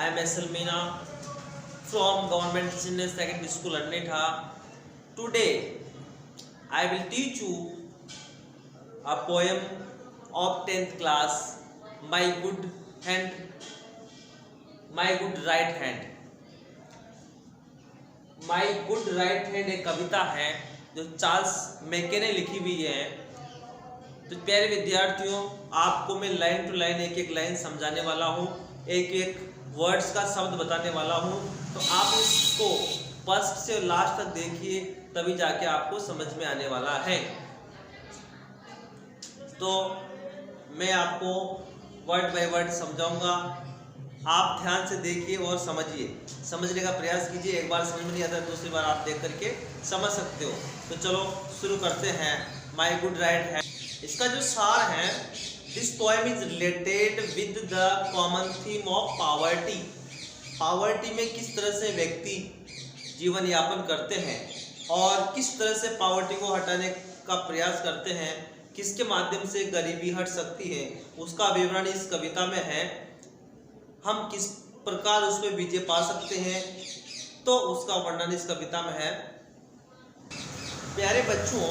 I am S.L. Meena from Government Senior Secondary School Annetha. Today I will teach you a poem of 10th class, My Good Hand, My Good Right Hand. My good right hand एक कविता है जो Charles Mackay ने लिखी हुई है। तो प्यारे विद्यार्थियों, आपको मैं लाइन टू लाइन एक एक लाइन समझाने वाला हूँ, एक एक वर्ड्स का शब्द बताने वाला हूँ। तो आप इसको फर्स्ट से लास्ट तक देखिए, तभी जाके आपको समझ में आने वाला है। तो मैं आपको वर्ड बाय वर्ड समझाऊंगा, आप ध्यान से देखिए और समझिए, समझने का प्रयास कीजिए। एक बार समझ में नहीं आता दूसरी बार आप देख करके समझ सकते हो। तो चलो शुरू करते हैं। माई गुड राइट हैंड, इसका जो सार है, this poem is related with the common theme of poverty. Poverty में किस तरह से व्यक्ति जीवन यापन करते हैं और किस तरह से पॉवर्टी को हटाने का प्रयास करते हैं, किसके माध्यम से गरीबी हट सकती है, उसका विवरण इस कविता में है। हम किस प्रकार उसमें विजय पा सकते हैं, तो उसका वर्णन इस कविता में है। प्यारे बच्चों,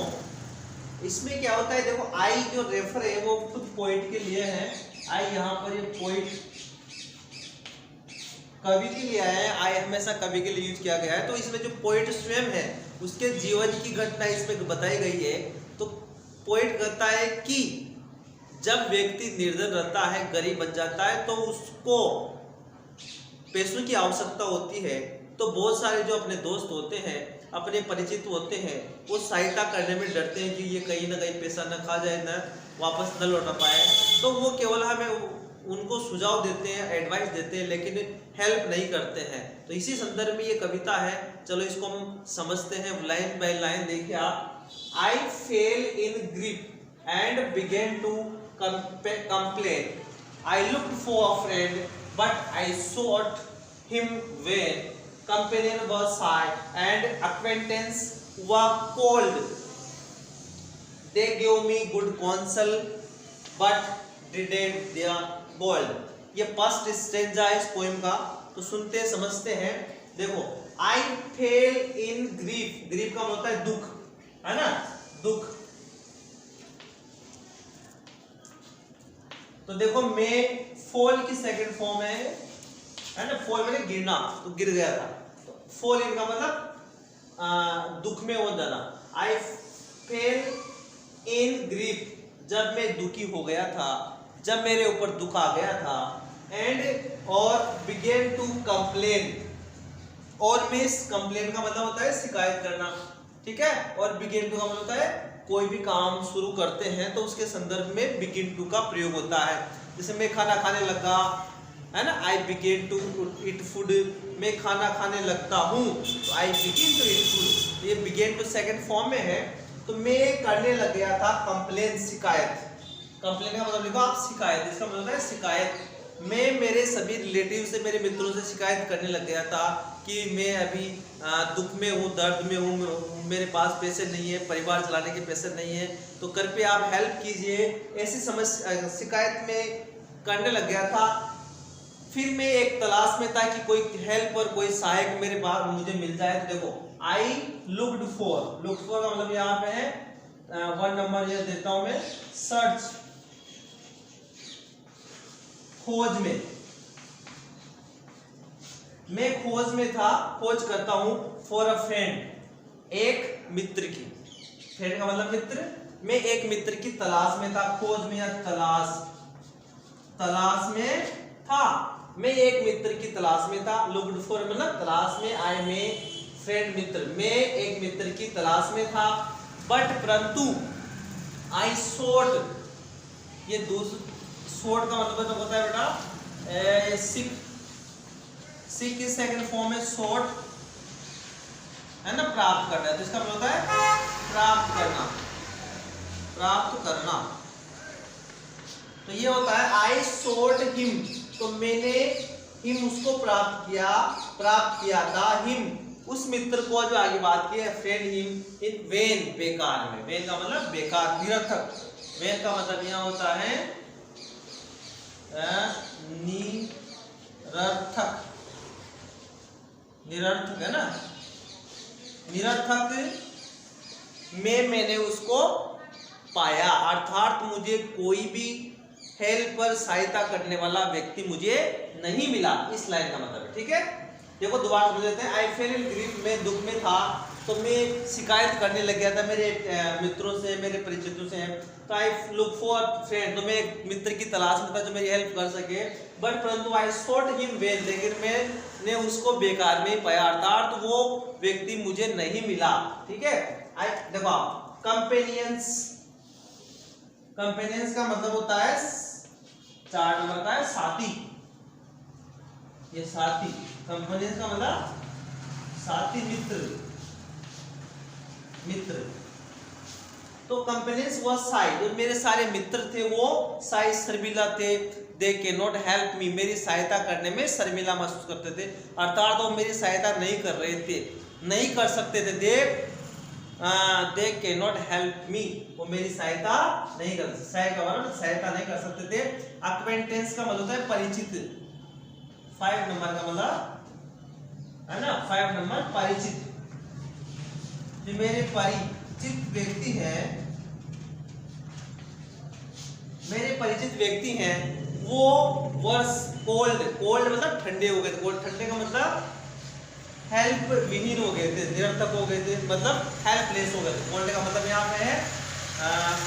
इसमें क्या होता है, देखो आई जो रेफर है वो खुद पोइट के लिए है। आई यहाँ पर ये पोइट कवि के लिए है। आई हमेशा कवि के लिए यूज किया गया है। तो इसमें जो पोइट स्वयं है उसके जीवन की घटना इसमें बताई गई है। तो पोइट कहता है कि जब व्यक्ति निर्धन रहता है, गरीब बन जाता है, तो उसको पैसों की आवश्यकता होती है। तो बहुत सारे जो अपने दोस्त होते हैं, अपने परिचित होते हैं, वो सहायता करने में डरते हैं कि ये कहीं ना कहीं पैसा न खा जाए, न वापस न लौटा पाए। तो वो केवल हमें उनको सुझाव देते हैं, एडवाइस देते हैं, लेकिन हेल्प नहीं करते हैं। तो इसी संदर्भ में ये कविता है। चलो इसको हम समझते हैं लाइन बाय लाइन। देखिए आप, I fell in grief and began to complain. I looked for a friend, but I sought him vain. Companion was shy and acquaintance were cold. They gave me good counsel, but didn't their bold. ये first stanza है इस poem का। तो सुनते समझते हैं। देखो, I fell in grief. Grief का मतलब है दुख, है ना, दुख। तो देखो, मैं फॉल की सेकंड फॉर्म है ना। फॉल मतलब गिरना, तो गिर गया था। तो फॉल इनका मतलब दुख में हो जाना। आई फेल इन ग्रीफ, जब मैं दुखी हो गया था, जब मेरे ऊपर दुख आ गया था। एंड और बिगेन टू कंप्लेन, और मैं इस कंप्लेन का मतलब होता है शिकायत करना, ठीक है। और बिगेन टू का मतलब होता है कोई भी काम शुरू करते हैं तो उसके संदर्भ में बिगिन टू का प्रयोग होता है। जैसे मैं खाना खाने लगा, है ना, I began to eat food. मैं खाना खाने लगता हूँ, तो I begin to eat food. ये बिगेन टू सेकंड फॉर्म में है। तो मैं करने लग गया था कंप्लेन, शिकायत। कंप्लेन का मतलब लिखो आप शिकायत, इसका मतलब है शिकायत। मैं मेरे सभी रिलेटिव से, मेरे मित्रों से शिकायत करने लग गया था कि मैं अभी दुख में हूँ, दर्द में हूँ, मेरे पास पैसे नहीं है, परिवार चलाने के पैसे नहीं है, तो कृपया आप हेल्प कीजिए। ऐसी समस्या शिकायत में करने लग गया था। फिर मैं एक तलाश में था कि कोई हेल्प और कोई सहायक मेरे पास मुझे मिल जाए। तो देखो, आई लुक्ड फॉर, लुक फॉर का मतलब यहाँ पे है 1 नंबर ये देता हूं मैं, सर्च, खोज में। मैं खोज में था, खोज करता हूं। फॉर अ फ्रेंड, एक मित्र की। फ्रेंड का मतलब मित्र। मैं एक मित्र की तलाश में था, खोज में या तलाश में था। मैं एक मित्र की तलाश में था। लुक्ड फॉर मतलब तलाश में। आई में फ्रेंड, मित्र। मैं एक मित्र की तलाश में था, बट परंतु आई सोट, ये दूसरा सोट का मतलब तो होता है बेटा सिक। सिक की सेकंड फॉर्म है सोट, है ना, प्राप्त करना। तो इसका मतलब होता है प्राप्त करना, प्राप्त करना। तो ये होता है आई सोट हिम, तो मैंने हिम उसको प्राप्त किया था। हिम उस मित्र को, जो आगे बात की है, फ्रेंड हिम इन वेन, बेकार में। वेन का मतलब बेकार, निरर्थक। वेन का मतलब यहाँ होता है निरर्थक। निरर्थक है ना, निरर्थक में मैंने उसको पाया, अर्थात मुझे कोई भी हेल्पर सहायता करने वाला व्यक्ति मुझे नहीं मिला, इस लाइन का मतलब है। ठीक है, देखो दोबारा समझ लेते हैं। आई फेल इन ग्रीफ, मैं दुख में था तो मैं शिकायत करने लग गया था मेरे मित्रों से, मेरे परिचितों से। तो आई लुक फॉर फ्रेंड, तो मैं एक मित्र की तलाश में था जो मेरी हेल्प कर सके। बट परंतु आई सॉट हिम वेल, लेकिन मैंने उसको बेकार में ही पाया, अर्थात तो वो व्यक्ति मुझे नहीं मिला। ठीक है, आई देखो कंपेनियंस, कंपेनियंस का मतलब होता है 4 नंबर का है साथी, ये साथी, कंपेनियंस का मतलब साथी, मित्र, मित्र। तो कंपेनियंस वाज शाय, जो मेरे सारे मित्र थे वो शाय, शर्मिला थे। दे कैन नॉट हेल्प मी, मेरी सहायता करने में शर्मिला महसूस करते थे, अर्थात वो मेरी सहायता नहीं कर रहे थे, नहीं कर सकते थे। दे कैन नॉट हेल्प मी, वो मेरी सहायता नहीं कर, सहायता नहीं कर सकते थे। अक्वेंटेंस का मतलब होता है परिचित, 5 नंबर का मतलब है ना, 5 नंबर परिचित। जो मेरे परिचित व्यक्ति हैं, मेरे परिचित व्यक्ति हैं, वो वर्स कोल्ड, कोल्ड मतलब ठंडे हो गए थे, कोल्ड ठंडे का मतलब हेल्प विहीन हो गए थे, निरर्थक हो गए थे, मतलब हेल्पलेस हो गए थे। कोल्ड का मतलब यहाँ पे है,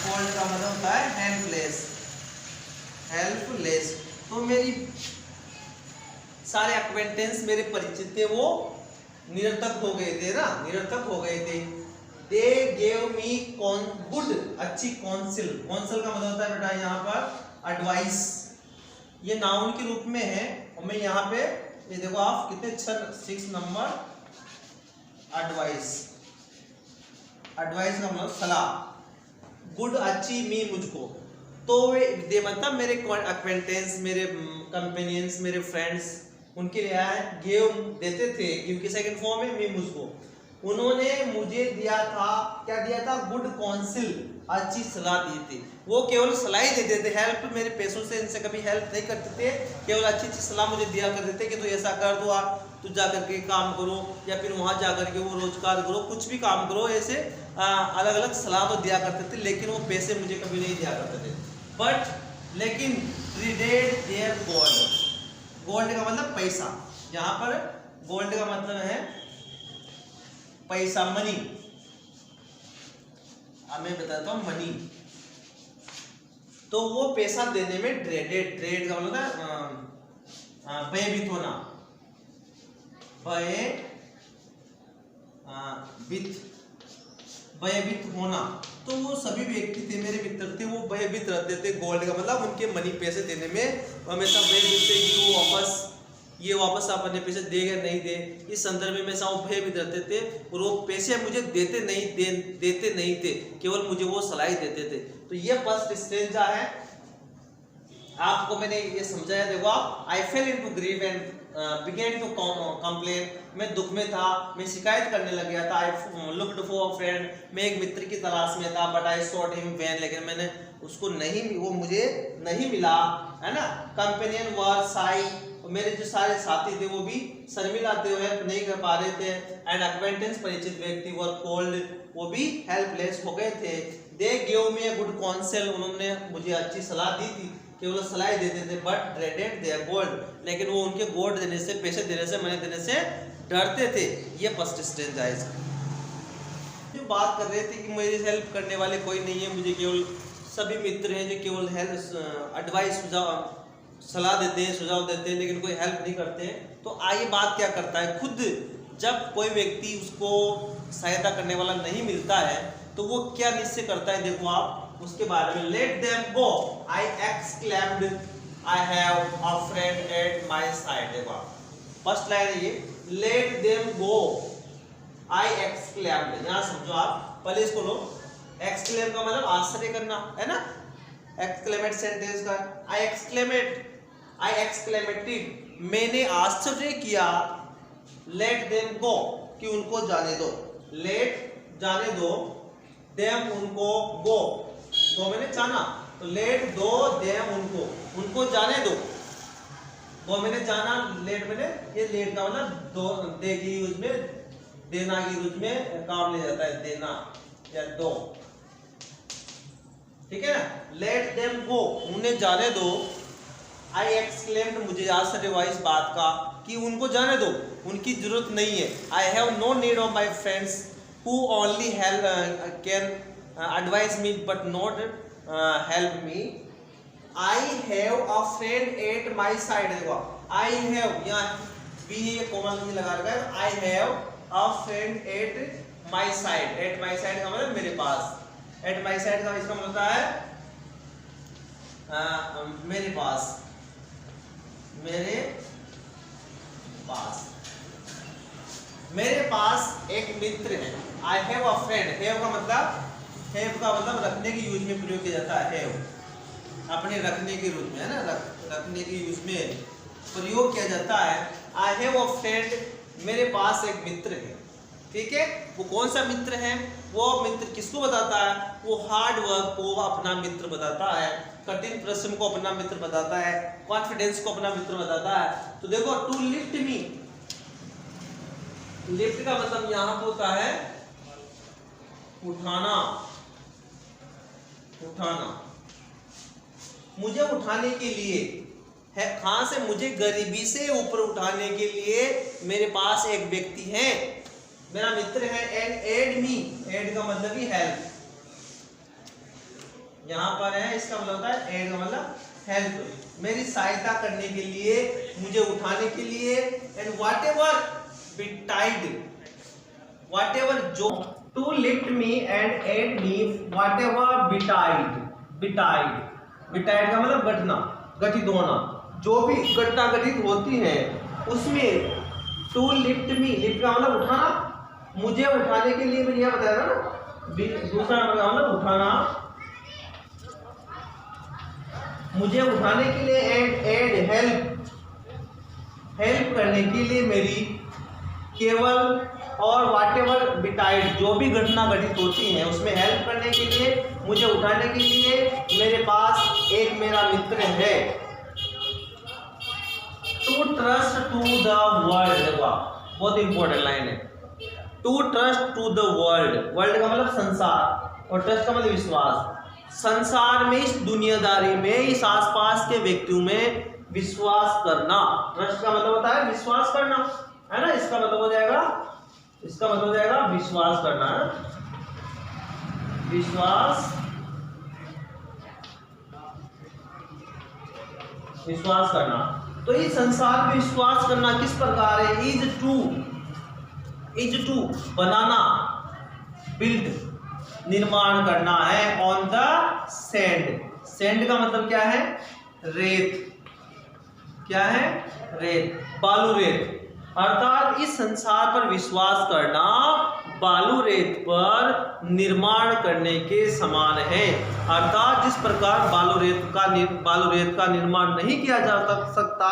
कोल्ड का मतलब होता है हेल्पलेस, हेल्पलेस। तो मेरी सारे एक्वेंटेंस, मेरे परिचित थे, वो निरर्थक हो गए थे ना, निरर्थक हो गए थे। दे गेव मी गुड, अच्छी काउंसिल, काउंसिल का मतलब होता है बेटा यहाँ पर एडवाइस, ये नाउन के रूप में है। और मैं यहाँ पे ये देखो आप कितने 6 नंबर एडवाइस, एडवाइस का मतलब सलाह, गुड अच्छी, मी मुझको। तो वे दे मतलब मेरे एक्वेंटेंस, मेरे कंपेनियंस, मेरे फ्रेंड्स, उनके लिए गेव देते थे, गिव की सेकंड फॉर्म है मी मुझको। उन्होंने मुझे दिया था, क्या दिया था, गुड काउंसिल, अच्छी सलाह दी थी। वो केवल सलाह ही देते थे, हेल्प मेरे पैसों से इनसे कभी हेल्प नहीं करते थे, केवल अच्छी अच्छी सलाह मुझे दिया करते थे कि तू ऐसा कर दो, तू जा करके काम करो, या फिर वहाँ जा करके वो रोजगार करो, कुछ भी काम करो, ऐसे अलग अलग सलाह तो दिया करते थे, लेकिन वो पैसे मुझे कभी नहीं दिया करते थे। बट लेकिन ट्रेडेड देयर गोल्ड, गोल्ड का मतलब पैसा, यहाँ पर गोल्ड का मतलब है पैसा, मनी। अब मैं बताता हूँ मनी, तो वो पैसा देने में ट्रेडेड, ट्रेड का मतलब है भयभीत होना, भयभीत होना। तो वो सभी व्यक्ति थे, मेरे मित्र थे, वो भयभीत रहते थे। गोल्ड का मतलब उनके मनी, पैसे देने में हमेशा भयभीत थे कि वो वापस, ये वापस आप अपने पैसे देगा नहीं दे, इस संदर्भ में हमेशा वो भयभीत रहते थे, और वो पैसे मुझे देते नहीं थे, केवल मुझे वो सलाह देते थे। तो ये फर्स्ट स्टेंजा है, आपको मैंने ये समझाया। देखो आप, I fell into grief and began to complain, मैं दुख में था, मैं शिकायत करने लग गया था। I looked for a friend, मैं एक मित्र की तलाश में था। But I sought him vain, लेकिन मैंने उसको नहीं, वो मुझे नहीं मिला, है ना। कंपेनियन वर शाय, मेरे जो सारे साथी थे वो भी शर्मिला थे, हेल्प नहीं कर पा रहे थे। एंड एक्वेंटेंस, परिचित व्यक्ति, वर कोल्ड, वो भी हेल्पलेस हो गए थे। They give me a good council, उन्होंने मुझे अच्छी सलाह दी थी, केवल सलाह देते थे। बट ट्रेडेड देयर गोल्ड, लेकिन वो उनके गोल्ड देने से, पैसे देने से, मनी देने से डरते थे। ये फर्स्ट स्टेज है इसका। जो बात कर रहे थे कि मेरी हेल्प करने वाले कोई नहीं है, मुझे केवल सभी मित्र हैं जो केवल हेल्प, एडवाइस, सुझाव, सलाह देते हैं, सुझाव देते हैं, लेकिन कोई हेल्प नहीं करते हैं। तो आइए बात क्या करता है, खुद जब कोई व्यक्ति उसको सहायता करने वाला नहीं मिलता है तो वो क्या निश्चय करता है, देखो आप उसके बारे में। Let them go, I exclaimed, I have a friend at my side. देखो आप, फर्स्ट लाइन है ये, लेट देम गो, आई एक्सक्लेम्ड। यहां समझो आप, पहले इसको लो। एक्सक्लेम का मतलब आश्चर्य करना, है ना, एक्सक्लेमेट सेंटेंस का। आई एक्सक्लेमेटेड, मैंने आश्चर्य किया। लेट देम गो, कि उनको जाने दो, लेट जाने दो, देम उनको, गो, गो मैंने जाना, तो लेट दो देम उनको, उनको जाने दो, गो मैंने जाना, लेट मैंने, ये लेट का मतलब दो, दे की यूज में, देना की यूज में काम ले जाता है, देना या दो, ठीक है ना। लेट देम गो, उन्हें जाने दो। आई एक्सक्लेम्ड, मुझे याद से रिवाइज बात का कि उनको जाने दो, उनकी जरूरत नहीं है। I have no need of my friends who only help can advise me but not help me. I have a friend at my side, देखो आई हैव यहाँ भी ये कोमा नहीं लगा रखा है। I have a friend at my side, eight my side का मतलब मेरे पास, एट माई साइड का इसका मतलब होता है मेरे पास, मेरे पास, मेरे पास एक मित्र है। I have a friend, have का मतलब रखने की यूज में प्रयोग किया जाता है। हैव अपने रखने के रूप में है ना, रखने के यूज में प्रयोग किया जाता है। आई हैव अ फ्रेंड, मेरे पास एक मित्र है, ठीक है। वो कौन सा मित्र है? वो मित्र किसको बताता है? वो हार्ड वर्क को अपना मित्र बताता है, कठिन परिश्रम को अपना मित्र बताता है, कॉन्फिडेंस को अपना मित्र बताता है। तो देखो टू लिफ्ट मी, लिफ्ट का मतलब यहां पर होता है उठाना, उठाना। मुझे उठाने के लिए है, कहां से? मुझे गरीबी से ऊपर उठाने के लिए मेरे पास एक व्यक्ति है, मेरा मित्र है। एंड एड मी, एड का मतलब ही हेल्प, यहां पर है, इसका मतलब होता है एड का मतलब हेल्प, मेरी सहायता करने के लिए, मुझे उठाने के लिए। And whatever betide, whatever जो, to lift me and aid me whatever betide, betide, betide का मतलब घटना, घटित होना, जो भी घटना घटित होती है उसमें। टू लिफ्ट मी, लिफ्ट का मतलब उठाना, मुझे उठाने के लिए मैंने यह बताया ना, दूसरा मतलब उठाना, मुझे उठाने के लिए। एंड एड हेल्प, हेल्प करने के लिए मेरी, केवल, और व्हाटएवर बिटाइड, जो भी घटना घटित होती है उसमें हेल्प करने के लिए, मुझे उठाने के लिए मेरे पास एक मेरा मित्र है। To trust to the world, बहुत इंपॉर्टेंट लाइन है। To trust to the world, world का मतलब संसार, और ट्रस्ट का मतलब विश्वास। संसार में, इस दुनियादारी में, इस आसपास के व्यक्तियों में विश्वास करना। ट्रस्ट का मतलब होता है विश्वास करना, है ना। इसका मतलब हो जाएगा, इसका मतलब हो जाएगा विश्वास करना, है? विश्वास, विश्वास करना। तो इस संसार में विश्वास करना किस प्रकार है? इज टू बनाना, बिल्ड, निर्माण करना है। ऑन द सैंड, सैंड का मतलब क्या है? रेत, क्या है? रेत, बालू रेत। अर्थात इस संसार पर विश्वास करना बालू रेत पर निर्माण करने के समान है। अर्थात जिस प्रकार बालू रेत का निर्माण नहीं किया जा सकता,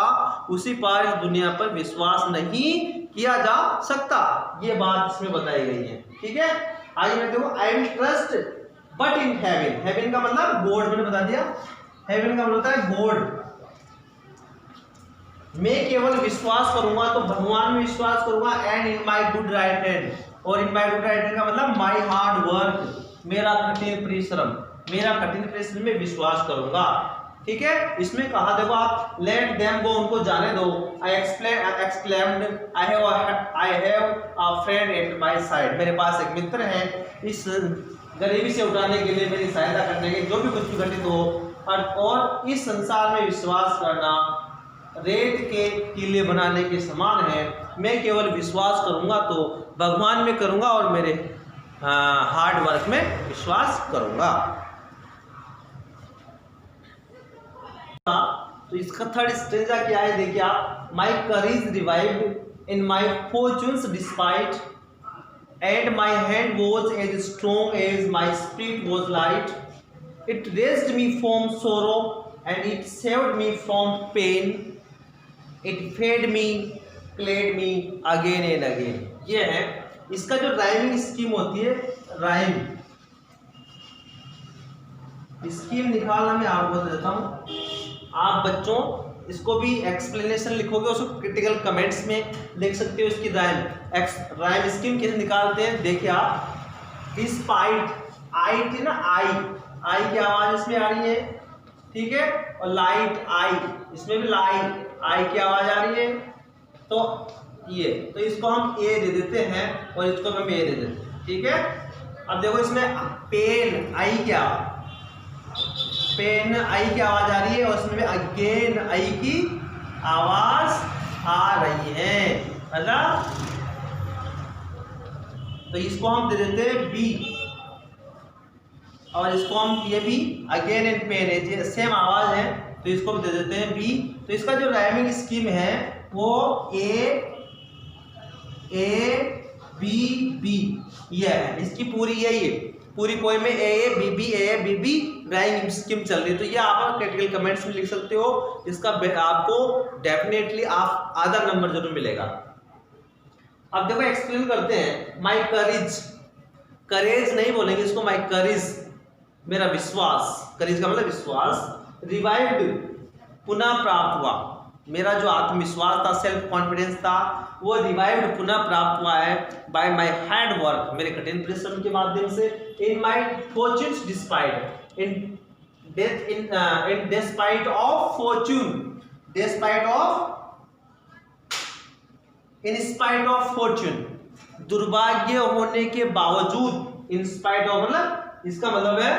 उसी पर इस दुनिया पर विश्वास नहीं किया जा सकता। ये बात इसमें बताई गई है, ठीक है। आइए मैं देखो, I will trust but in heaven, heaven का मतलब गॉड, मैंने बता दिया। हेवन का मतलब होता है गॉड। मैं केवल विश्वास करूंगा, तो भगवान में विश्वास करूंगा। And in my good right hand, और इन माई गुड राइट हैंड का मतलब माई हार्ड वर्क, मेरा कठिन परिश्रम, मेरा कठिन परिश्रम में विश्वास करूंगा, ठीक है। इसमें कहा देखो आप, लेट देम गो, उनको जाने दो। आई exclaimed I have a friend at my side, मेरे पास एक मित्र है, इस गरीबी से उठाने के लिए, मेरी सहायता करने के, जो भी कुछ भी घटित हो। और इस संसार में विश्वास करना रेत के किले बनाने के समान है। मैं केवल विश्वास करूंगा तो भगवान में करूंगा, और मेरे हार्ड वर्क में विश्वास करूंगा। तो इसका थर्ड स्टेंजा क्या है, देखिए आप। My courage revived in my fortunes despite, and my hand was as strong as my spirit was light. It raised me from sorrow and it saved me from pain. It fed me, played me again and again. ये है इसका जो rhyming scheme होती है, rhyme scheme निकालना मैं आपको बता देता हूँ। आप बच्चों इसको भी एक्सप्लेनेशन लिखोगे, उसको क्रिटिकल कमेंट्स में लिख सकते हो। इसकी राइम स्कीम कैसे निकालते हैं देखिए आप। डिस्पाइट, आई थी ना, आई की आवाज इसमें आ रही है, ठीक है, और लाइट, आई, इसमें भी लाइट, आई की आवाज आ रही है, तो ये, तो इसको हम ए दे देते हैं और इसको हम ए दे देते हैं, ठीक है। अब देखो इसमें पेन, आई क्या, पेन आई की आवाज आ रही है, और इसमें भी अगेन आई की आवाज आ रही है, मतलब, तो इसको हम दे देते हैं बी, और इसको हम, ये भी अगेन एंड पेन है, सेम आवाज है, तो इसको भी दे देते हैं बी। तो इसका जो राइमिंग स्कीम है वो ए बी बी, ये है इसकी पूरी, यही है पूरी पोएम में A B B rhyming scheme चल रही है। तो ये आप क्रिटिकल कमेंट्स में लिख सकते हो, इसका आपको डेफिनेटली आप आधा नंबर जरूर मिलेगा। अब देखो एक्सप्लेन करते हैं। माई करेज, करेज नहीं बोलेंगे इसको, माई करेज, मेरा विश्वास, करेज का मतलब विश्वास, रिवाइव्ड, पुनः प्राप्त हुआ, मेरा जो आत्मविश्वास था, सेल्फ कॉन्फिडेंस था, वो रिवाइव्ड, पुनः प्राप्त हुआ है बाय माय हार्ड वर्क, मेरे कठिन परिश्रम के माध्यम से, in my fortunes despite, in death, in despite of Fortune, despite of, in spite of Fortune, दुर्भाग्य होने के बावजूद, इन स्पाइट ऑफ मतलब इसका मतलब है,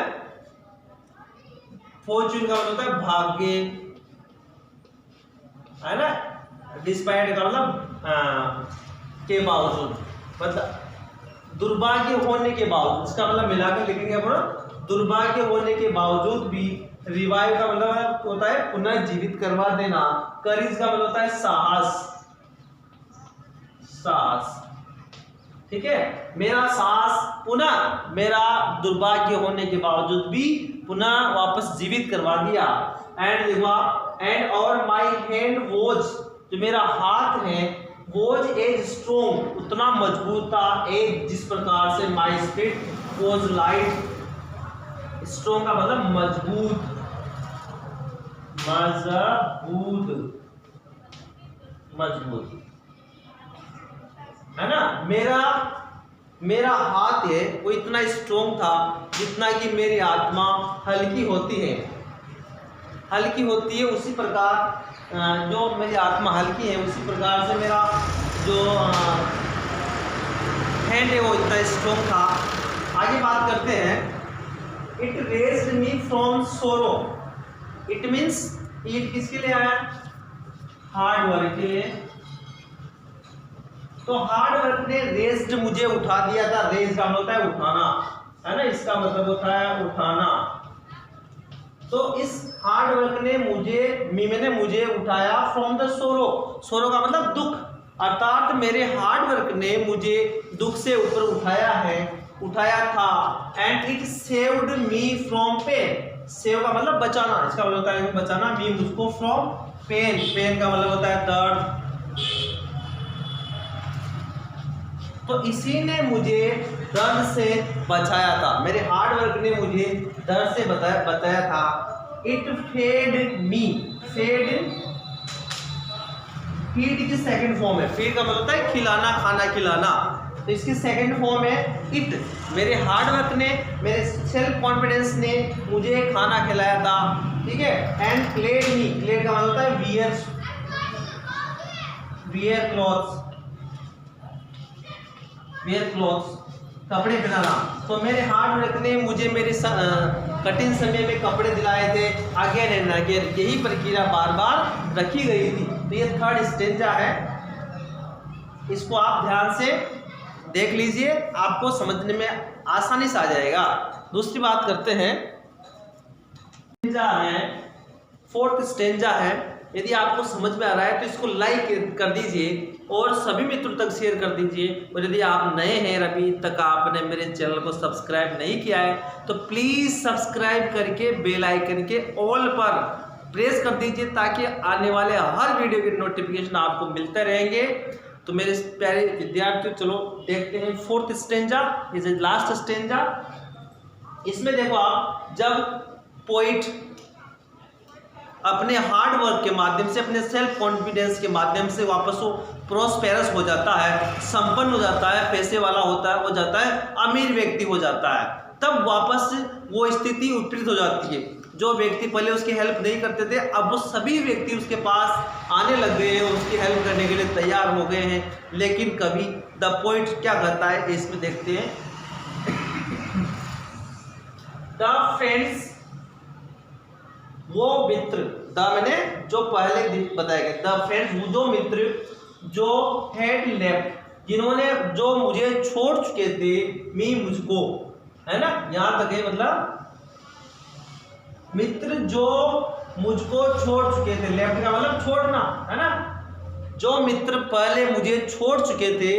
फॉर्च्यून का मतलब है भाग्य, है ना, डिस्पाइट का मतलब के बावजूद, मतलब दुर्भाग्य होने के बावजूद, इसका मतलब मिलाकर लिखेंगे अपन, दुर्भाग्य होने के बावजूद भी, रिवाइव का मतलब होता है पुनः जीवित करवा देना, करेज का मतलब होता है साहस, साहस, ठीक है, मेरा साहस पुनः, मेरा दुर्भाग्य होने के बावजूद भी पुनः वापस जीवित करवा दिया। एंड और माई हैंड वॉज, जो मेरा हाथ है, वॉज एज स्ट्रोंग, उतना मजबूत था, एक जिस प्रकार से माई स्पिरिट वॉज लाइट, स्ट्रोंग का मतलब मजबूत, मजबूत, मजबूत, है ना, मेरा हाथ है वो इतना स्ट्रोंग था जितना कि मेरी आत्मा हल्की होती है, हल्की होती है, उसी प्रकार जो मेरी आत्मा हल्की है, उसी प्रकार से मेरा जो हैंड है वो इतना स्ट्रोंग था। आगे बात करते हैं। इट रेज्ड मी फ्रॉम सोरो, इट मीन्स, इट किसके लिए आया, हार्ड वर्क के लिए, तो हार्ड वर्क ने रेज्ड मुझे उठा दिया था, रेज का मतलब होता है उठाना, है ना, इसका मतलब होता है उठाना, तो इस हार्ड वर्क ने मुझे उठाया फ्रॉम द सोरो, सोरो का मतलब दुख, अर्थात मेरे हार्ड वर्क ने मुझे दुख से ऊपर उठाया था, and it saved me from pain, save का मतलब बचाना, इसका मतलब होता है बचाना, मी मुझको फ्रॉम पेन, पेन का मतलब होता है दर्द, तो इसी ने मुझे दर्द से बचाया था, मेरे हार्ड वर्क ने मुझे दर्द से बताया था। इट फेड मी, फीड की सेकंड फॉर्म है, फीड का मतलब होता है खिलाना, खाना खिलाना, तो इसकी सेकंड फॉर्म है इट, मेरे हार्ड वर्क ने, मेरे सेल्फ कॉन्फिडेंस ने मुझे खाना खिलाया था, ठीक है। एंड क्लेड मी, क्लेड का मतलब होता है वियर क्लॉथ्स, कपड़े पहनाना, तो मेरे हार्ड वर्क ने मुझे मेरे कठिन समय में कपड़े दिलाए थे, अगेन एंड अगेन, यही प्रक्रिया बार बार रखी गई थी। तो ये थर्ड स्टेंजा है, इसको आप ध्यान से देख लीजिए, आपको समझने में आसानी से आ जाएगा। दूसरी बात करते हैं, स्टेंजा है, फोर्थ स्टेंजा है, यदि आपको समझ में आ रहा है तो इसको लाइक कर दीजिए और सभी मित्रों तक शेयर कर दीजिए, और यदि आप नए हैं, अभी तक आपने मेरे चैनल को सब्सक्राइब नहीं किया है तो प्लीज़ सब्सक्राइब करके बेल आइकन के ऑल पर प्रेस कर दीजिए, ताकि आने वाले हर वीडियो के नोटिफिकेशन आपको मिलते रहेंगे। तो मेरे प्यारे विद्यार्थियों, चलो देखते हैं fourth stanza, is last stanza. इसमें देखो आप, जब पोइट अपने हार्ड वर्क के माध्यम से, अपने सेल्फ कॉन्फिडेंस के माध्यम से वापस वो प्रोस्पेरस हो जाता है, संपन्न हो जाता है, पैसे वाला होता है, हो जाता है, अमीर व्यक्ति हो जाता है, तब वापस वो स्थिति विपरीत हो जाती है। जो व्यक्ति पहले उसकी हेल्प नहीं करते थे, अब वो सभी व्यक्ति उसके पास आने लग गए हैं, उसकी हेल्प करने के लिए तैयार हो गए हैं। लेकिन कभी द पॉइंट क्या कहता है इसमें देखते हैं। द फ्रेंड्स, वो मित्र, द मैंने जो पहले बताया गया, द फ्रेंड्स, वो जो मित्र जो हैड लेफ्ट, जिन्होंने, जो मुझे छोड़ चुके थे, मी, मुझको, है ना, यहां तक है। मतलब मित्र जो मुझको छोड़ चुके थे, लेफ्ट का मतलब छोड़ना, है ना। जो मित्र पहले मुझे छोड़ चुके थे,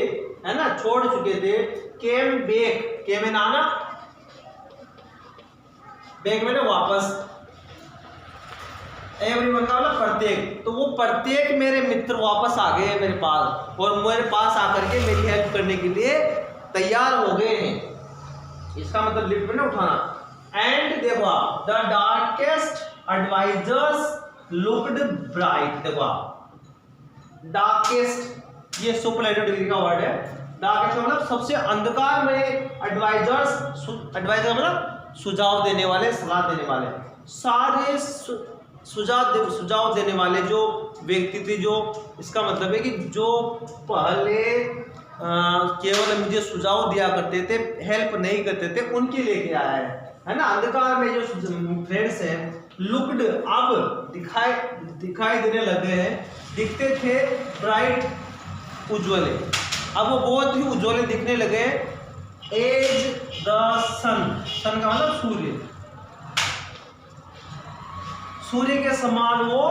है ना, छोड़ चुके थे, केम बैक, केम में आना, बैक में ना वापस, एवरीवन का मतलब प्रत्येक, तो वो प्रत्येक मेरे मित्र वापस आ गए मेरे पास, और मेरे पास आकर के मेरी हेल्प करने के लिए तैयार हो गए हैं। इसका मतलब लिफ्ट में ना उठाना। एंड देखो आप, the darkest advisers looked bright, देखो आप, डार्केस्ट, ये सुपरलेटिव डिग्री का वर्ड है। डार्केस्ट मतलब सबसे अंधकार में, एडवाइजर्स, एडवाइजर मतलब सुझाव देने वाले, सलाह देने वाले, सारे सुझाव देने वाले जो व्यक्ति थे, जो, इसका मतलब है कि जो पहले केवल मुझे सुझाव दिया करते थे, हेल्प नहीं करते थे, उनके लिए क्या है ना। अंधकार में जो फ्रेंड्स हैं, लुक्ड, अब दिखाई देने लगे हैं, दिखते थे, ब्राइट, उज्ज्वले, अब वो बहुत ही उज्ज्वले दिखने लगे। एज द सन, सन का मतलब सूर्य, सूर्य के समान वो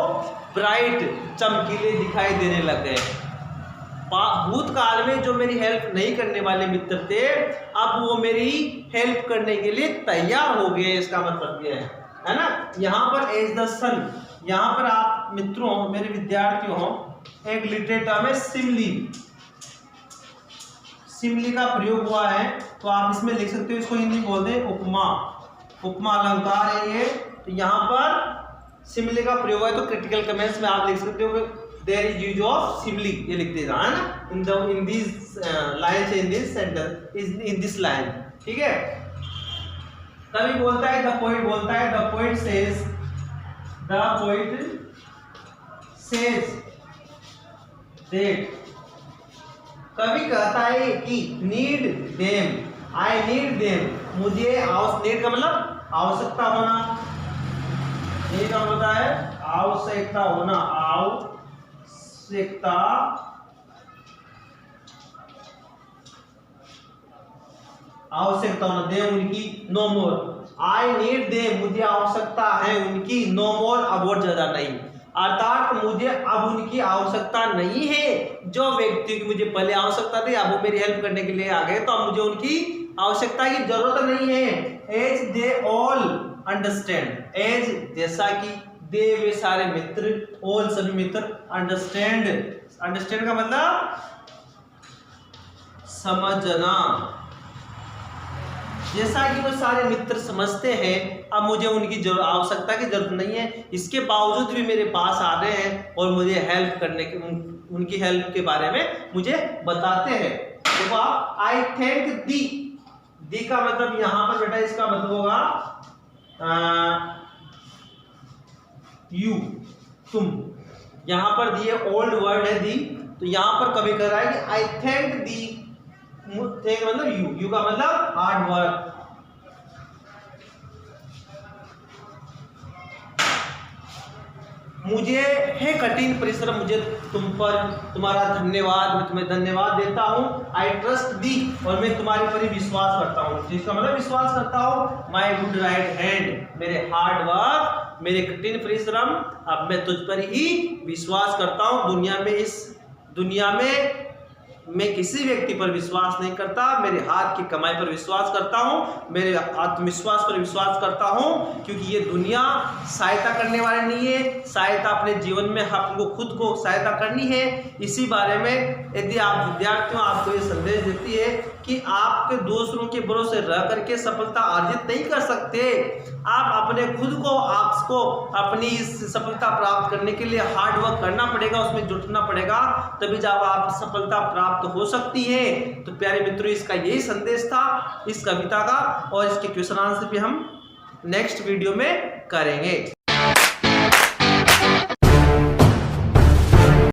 ब्राइट, चमकीले दिखाई देने लगे। भूतकाल में जो मेरी हेल्प नहीं करने वाले मित्र थे, अब वो मेरी हेल्प करने के लिए तैयार हो गए, इसका मतलब ये है ना। यहाँ पर एज द सन, यहाँ पर आप मित्रों, मेरे विद्यार्थियों, एक लिटरेचर में सिमली, सिमली का प्रयोग हुआ है, तो आप इसमें लिख सकते हो, इसको हिंदी बोलते हैं उपमा, उपमा अलंकार है ये। तो यहाँ पर सिमली का प्रयोग है, तो क्रिटिकल कमेंट्स में आप लिख सकते हो there is use of Simli, ये लिख देना है ना, in this line, in this sentence, in this line, ठीक है। कवि बोलता है, द पोएट बोलता है, the poet says, the poet says that, कवि कहता है कि need them, I need them, मुझे नीड का मतलब आवश्यकता होना, ये क्या होता है, आवश्यकता होना, आवश्यकता, आवश्यकता होना, दे उनकी, no more, I need they, मुझे आवश्यकता है उनकी, नो मोर, अब और ज्यादा नहीं, अर्थात मुझे अब उनकी आवश्यकता नहीं है। जो व्यक्ति की मुझे पहले आवश्यकता थी, अब वो मेरी हेल्प करने के लिए आ गए, तो अब मुझे उनकी आवश्यकता की जरूरत नहीं है। As they all understand, as जैसा कि, दे वे सारे मित्र, ऑल सभी मित्र, अंडरस्टैंड, अंडरस्टैंड का मतलब समझना, जैसा कि वो सारे मित्र समझते हैं, अब मुझे उनकी आवश्यकता की जरूरत नहीं है, इसके बावजूद भी मेरे पास आ रहे हैं और मुझे हेल्प करने के, उनकी हेल्प के बारे में मुझे बताते हैं। तो आप, आई थैंक दी, दी का मतलब यहां पर बेटा, इसका मतलब होगा यू, तुम, यहां पर दिए ओल्ड वर्ड है दी, तो यहां पर कभी कर रहा है कि आई थैंक दी, थैंक मतलब यू का मतलब हार्ड वर्क, मुझे है कठिन परिश्रम, मुझे तुम पर, तुम्हारा धन्यवाद, मैं तुम्हें धन्यवाद देता हूँ। आई ट्रस्ट दी, और मैं तुम्हारे पर ही विश्वास करता हूँ, जिसका मतलब विश्वास करता हूँ। माई गुड राइट हैंड, मेरे हार्ड वर्क, मेरे कठिन परिश्रम, अब मैं तुझ पर ही विश्वास करता हूँ। दुनिया में, इस दुनिया में मैं किसी व्यक्ति पर विश्वास नहीं करता, मेरे हाथ की कमाई पर विश्वास करता हूँ, मेरे आत्मविश्वास पर विश्वास करता हूँ, क्योंकि ये दुनिया सहायता करने वाली नहीं है। सहायता अपने जीवन में आपको खुद को सहायता करनी है। इसी बारे में यदि आप विद्यार्थियों, आपको ये संदेश देती है कि आपके दूसरों के भरोसे रह करके सफलता अर्जित नहीं कर सकते। आप अपने खुद को, आपको अपनी इस सफलता प्राप्त करने के लिए हार्ड वर्क करना पड़ेगा, उसमें जुटना पड़ेगा, तभी जब आप सफलता प्राप्त हो सकती है। तो प्यारे मित्रों, इसका यही संदेश था इस कविता का, और इसके क्वेश्चन आंसर भी हम नेक्स्ट वीडियो में करेंगे।